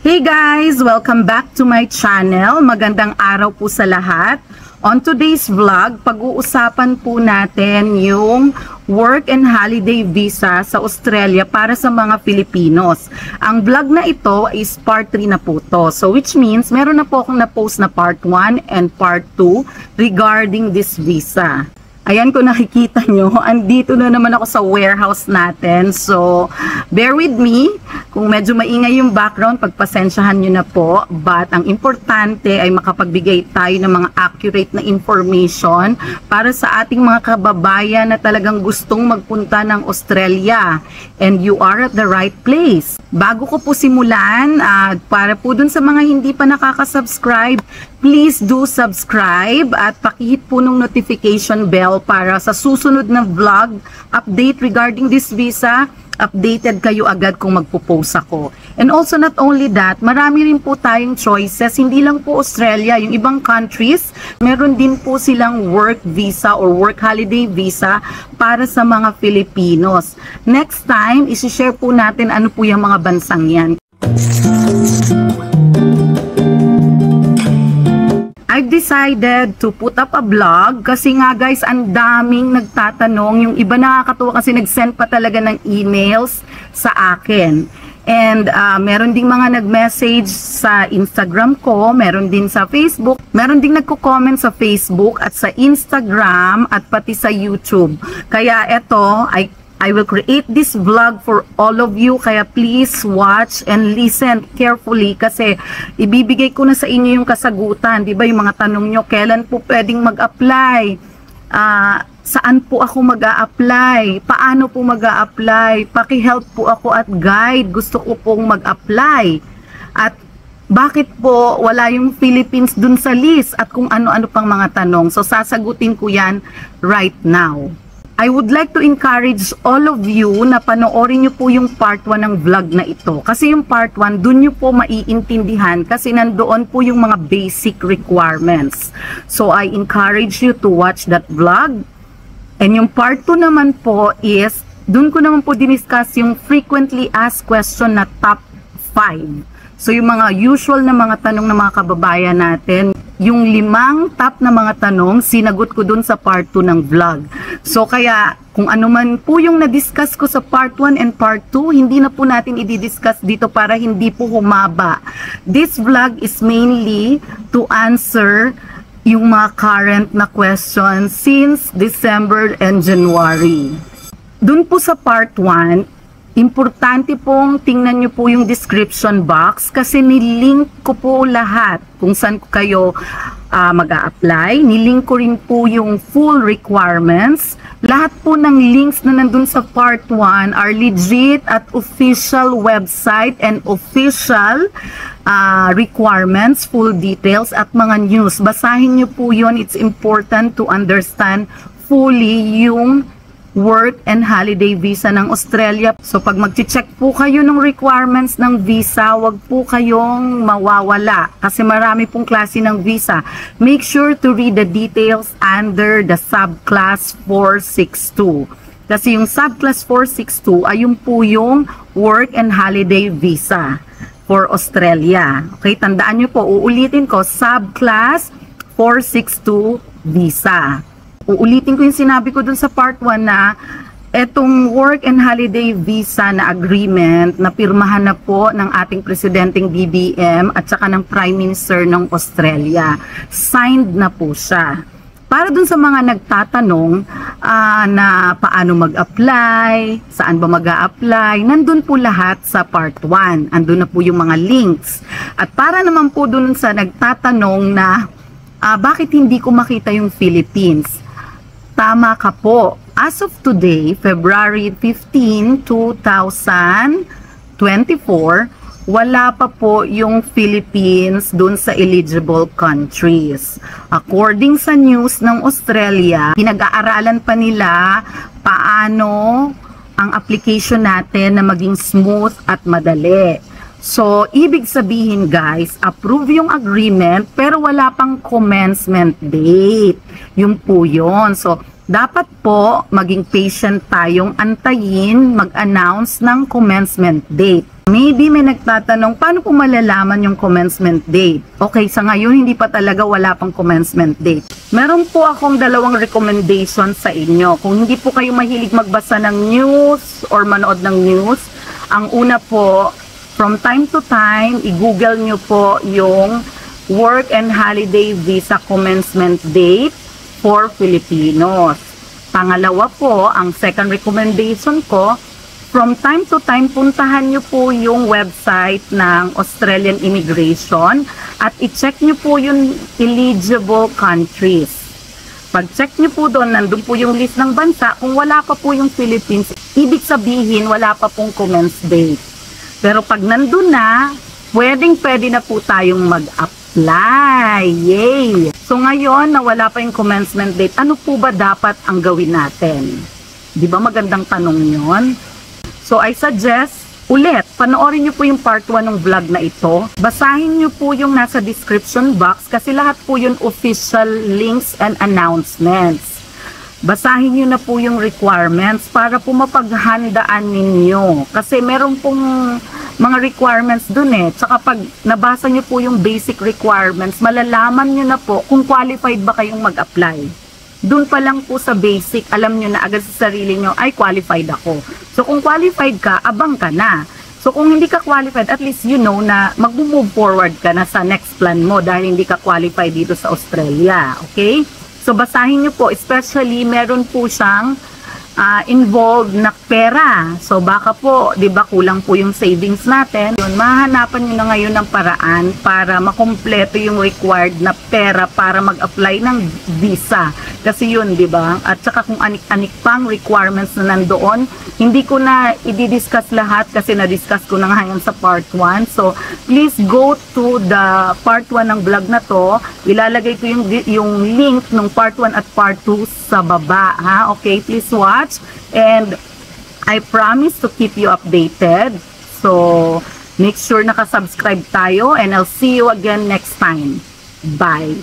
Hey guys! Welcome back to my channel. Magandang araw po sa lahat. On today's vlog, pag-uusapan po natin yung work and holiday visa sa Australia para sa mga Filipinos. Ang vlog na ito is part 3 na po to. So which means meron na po akong na-post na part 1 and part 2 regarding this visa. Ayan, kung nakikita nyo, andito na naman ako sa warehouse natin. So, bear with me. Kung medyo maingay yung background, pagpasensyahan nyo na po. But, ang importante ay makapagbigay tayo ng mga accurate na information para sa ating mga kababayan na talagang gustong magpunta ng Australia. And you are at the right place. Bago ko po simulan, para po dun sa mga hindi pa nakaka-subscribe, please do subscribe at pakihit po ng notification bell para sa susunod na vlog, update regarding this visa, updated kayo agad kung magpo-post ako. And also not only that, marami rin po tayong choices, hindi lang po Australia, yung ibang countries, meron din po silang work visa or work holiday visa para sa mga Filipinos. Next time, isi-share po natin ano po yung mga bansang yan. I've decided to put up a vlog kasi nga guys, ang daming nagtatanong. Yung iba nakakatuwa kasi nag-send pa talaga ng emails sa akin. And meron ding mga nag-message sa Instagram ko, meron din sa Facebook, meron ding nagko-comment sa Facebook at sa Instagram at pati sa YouTube. Kaya eto, I will create this vlog for all of you, kaya please watch and listen carefully kasi ibibigay ko na sa inyo yung kasagutan. Di ba yung mga tanong nyo, kailan po pwedeng mag-apply? Saan po ako mag-a-apply? Paano po mag-a-apply? Paki-help po ako at guide. Gusto ko pong mag-apply. At bakit po wala yung Philippines dun sa list at kung ano-ano pang mga tanong. So sasagutin ko yan right now. I would like to encourage all of you na panoorin nyo po yung part 1 ng vlog na ito. Kasi yung part 1, dun nyo po maiintindihan kasi nandoon po yung mga basic requirements. So I encourage you to watch that vlog. And yung part 2 naman po is, dun ko naman po diniscuss yung frequently asked question na top 5. So yung mga usual na mga tanong ng mga kababayan natin, yung 5 top na mga tanong, sinagot ko dun sa part 2 ng vlog. So kaya kung ano man po yung na-discuss ko sa part 1 and part 2, hindi na po natin i-discuss dito para hindi po humaba. This vlog is mainly to answer yung mga current na questions since December and January. Dun po sa part 1, importante pong tingnan nyo po yung description box kasi nilink ko po lahat kung saan kayo mag-a-apply. Nilink ko rin po yung full requirements. Lahat po ng links na nandun sa part 1 are legit at official website and official requirements, full details at mga news. Basahin nyo po yun. It's important to understand fully yung work and holiday visa ng Australia. So pag mag-check po kayo ng requirements ng visa, wag po kayong mawawala kasi marami pong klase ng visa. Make sure to read the details under the subclass 462. Kasi yung subclass 462 ay yung po yung work and holiday visa for Australia. Okay, tandaan nyo po, uulitin ko, subclass 462 visa. Uulitin ko yung sinabi ko dun sa part 1 na etong work and holiday visa na agreement na pirmahan na po ng ating presidenteng BBM at saka ng Prime Minister ng Australia. Signed na po siya. Para dun sa mga nagtatanong na paano mag-apply, saan ba mag-a-apply, nandun po lahat sa part 1. Andun na po yung mga links. At para naman po dun sa nagtatanong na bakit hindi ko makita yung Philippines? Tama ka po. As of today, February 15, 2024, wala pa po yung Philippines dun sa eligible countries. According sa news ng Australia, pinag-aaralan pa nila paano ang application natin na maging smooth at madali. So, ibig sabihin guys, approve yung agreement pero wala pang commencement date. Yung po yun. So, dapat po maging patient tayong antayin mag-announce ng commencement date. Maybe may nagtatanong, paano po malalaman yung commencement date? Okay, sa ngayon, hindi pa talaga wala pang commencement date. Meron po akong dalawang recommendation sa inyo. Kung hindi po kayo mahilig magbasa ng news or manood ng news, ang una po, from time to time, i-google nyo po yung Work and Holiday Visa Commencement Date for Filipinos. Pangalawa po, ang second recommendation ko, from time to time, puntahan nyo po yung website ng Australian Immigration at i-check nyo po yung eligible countries. Pag-check nyo po doon, nandun po yung list ng bansa. Kung wala pa po yung Philippines, ibig sabihin wala pa pong commence date. Pero pag nandun na, pwede na po tayong mag-apply. Yay! So ngayon, na wala pa yung commencement date, ano po ba dapat ang gawin natin? Di ba magandang tanong yon? So I suggest, ulit, panoorin nyo po yung part 1 ng vlog na ito. Basahin nyo po yung nasa description box kasi lahat po yung official links and announcements. Basahin nyo na po yung requirements para po mapaghandaan ninyo. Kasi meron pong mga requirements dun eh. Tsaka pag nabasa nyo po yung basic requirements, malalaman nyo na po kung qualified ba kayong mag-apply. Doon pa lang po sa basic, alam nyo na agad sa sarili nyo, ay qualified ako. So kung qualified ka, abang ka na. So kung hindi ka qualified, at least you know na mag-move forward ka na sa next plan mo dahil hindi ka qualified dito sa Australia. Okay? So basahin nyo po, especially meron po siyang involved na pera. So baka po, 'di ba, kulang po yung savings natin. Yun, mahanapan niyo na ngayon ng paraan para makumpleto yung required na pera para mag-apply ng visa. Kasi yun, 'di ba? At saka kung anik-anik pang requirements na nandoon, hindi ko na i-discuss lahat kasi na-discuss ko na ngayon sa part 1. So please go to the part 1 ng vlog na to. Ilalagay ko yung link ng part 1 at part 2 sa baba, ha? Okay, please watch. And I promise to keep you updated. So, make sure nakasubscribe tayo and I'll see you again next time. Bye!